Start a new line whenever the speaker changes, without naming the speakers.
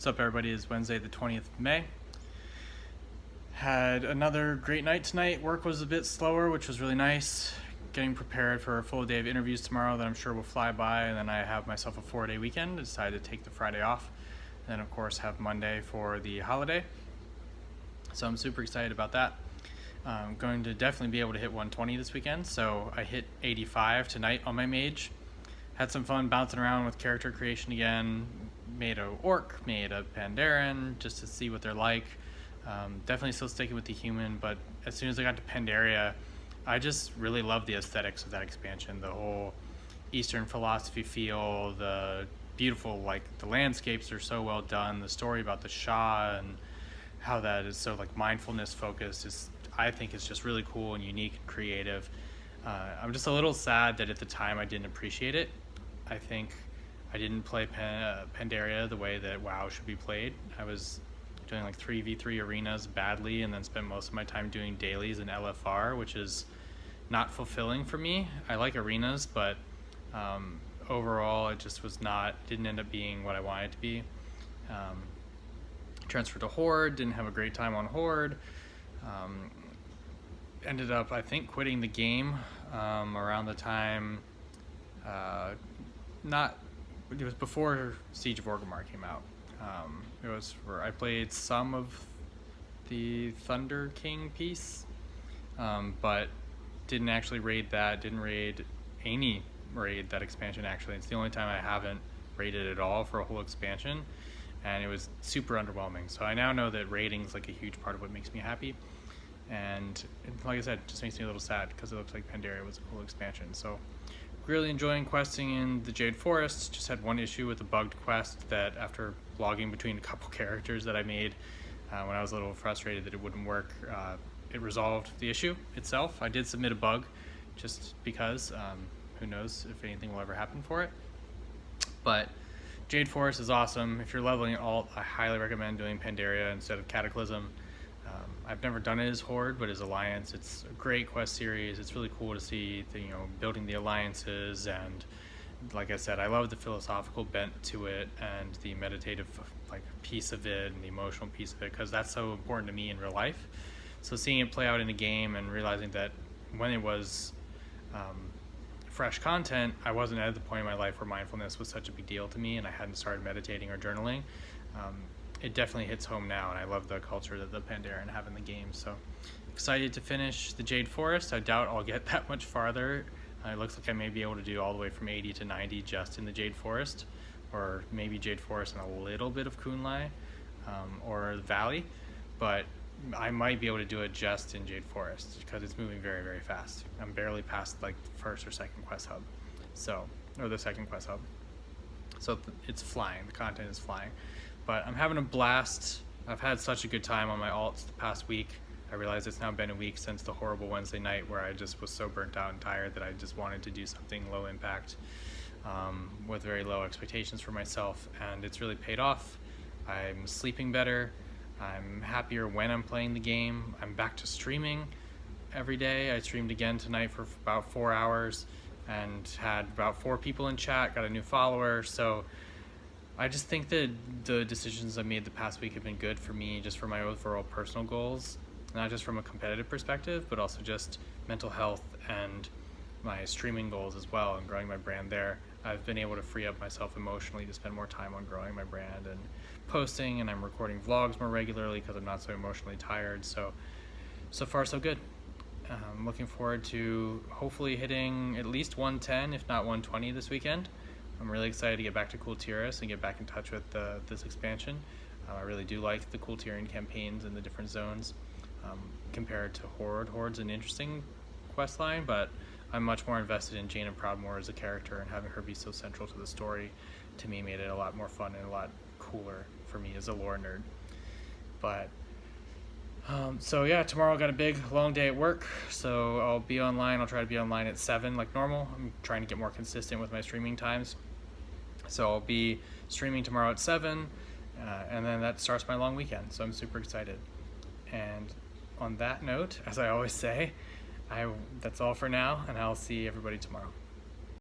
What's up, everybody? It's Wednesday the 20th of May. Had another great night tonight. Work was a bit slower, which was really nice. Getting prepared for a full day of interviews tomorrow that I'm sure will fly by, and then I have myself a 4-day weekend. I decided to take the Friday off, and then of course have Monday for the holiday. So I'm super excited about that. I'm going to definitely be able to hit 120 this weekend, so I hit 85 tonight on my mage. Had some fun bouncing around with character creation again. Made a orc, made a Pandarian, just to see what they're like. Definitely still sticking with the human, but as soon as I got to Pandaria, I just really love the aesthetics of that expansion. The whole Eastern philosophy feel, the beautiful, like, the landscapes are so well done. The story about the Shah and how that is so, like, mindfulness focused is, I think, is just really cool and unique and creative. I'm just a little sad that at the time I didn't appreciate it. I think I didn't play Pandaria the way that WoW should be played. I was doing like 3v3 arenas badly, and then spent most of my time doing dailies in LFR, which is not fulfilling for me. I like arenas, but overall it just didn't end up being what I wanted it to be. Transferred to Horde, didn't have a great time on Horde. Ended up, I think, quitting the game around the time, it was before Siege of Orgrimmar came out. I played some of the Thunder King piece, but didn't actually raid that, didn't raid that expansion actually. It's the only time I haven't raided at all for a whole expansion, and it was super underwhelming. So I now know that raiding is like a huge part of what makes me happy, and like I said, it just makes me a little sad because it looks like Pandaria was a cool expansion. So really enjoying questing in the Jade Forest. Just had one issue with a bugged quest that, after logging between a couple characters that I made when I was a little frustrated that it wouldn't work, it resolved the issue itself. I did submit a bug just because, who knows if anything will ever happen for it. But Jade Forest is awesome. If you're leveling alt, I highly recommend doing Pandaria instead of Cataclysm. I've never done it as Horde, but as Alliance, it's a great quest series. It's really cool to see building the alliances, and like I said, I love the philosophical bent to it and the meditative piece of it and the emotional piece of it, because that's so important to me in real life. So seeing it play out in a game and realizing that when it was fresh content, I wasn't at the point in my life where mindfulness was such a big deal to me, and I hadn't started meditating or journaling. It definitely hits home now, and I love the culture that the Pandaren have in the game. So excited to finish the Jade Forest. I doubt I'll get that much farther. It looks like I may be able to do all the way from 80 to 90 just in the Jade Forest, or maybe Jade Forest and a little bit of Kunlai, or the Valley, but I might be able to do it just in Jade Forest because it's moving very, very fast. I'm barely past like the first or second quest hub, or the second quest hub. So it's flying, the content is flying. But I'm having a blast. I've had such a good time on my alts the past week. I realize it's now been a week since the horrible Wednesday night where I just was so burnt out and tired that I just wanted to do something low impact with very low expectations for myself, and it's really paid off. I'm sleeping better. I'm happier when I'm playing the game. I'm back to streaming every day. I streamed again tonight for about 4 hours and had about 4 people in chat, got a new follower. So I just think that the decisions I made the past week have been good for me, just for my overall personal goals, not just from a competitive perspective, but also just mental health and my streaming goals as well, and growing my brand there. I've been able to free up myself emotionally to spend more time on growing my brand and posting, and I'm recording vlogs more regularly because I'm not so emotionally tired. So far so good. I'm looking forward to hopefully hitting at least 110, if not 120 this weekend. I'm really excited to get back to Cool Tyrus and get back in touch with this expansion. I really do like the Cool Tyrian campaigns and the different zones compared to Horde. Horde's an interesting quest line, but I'm much more invested in Jaina Proudmoore as a character, and having her be so central to the story, to me, made it a lot more fun and a lot cooler for me as a lore nerd. But so yeah, tomorrow I got a big long day at work, so I'll be online. I'll try to be online at 7 like normal. I'm trying to get more consistent with my streaming times. So I'll be streaming tomorrow at 7, and then that starts my long weekend, so I'm super excited. And on that note, as I always say, that's all for now, and I'll see everybody tomorrow.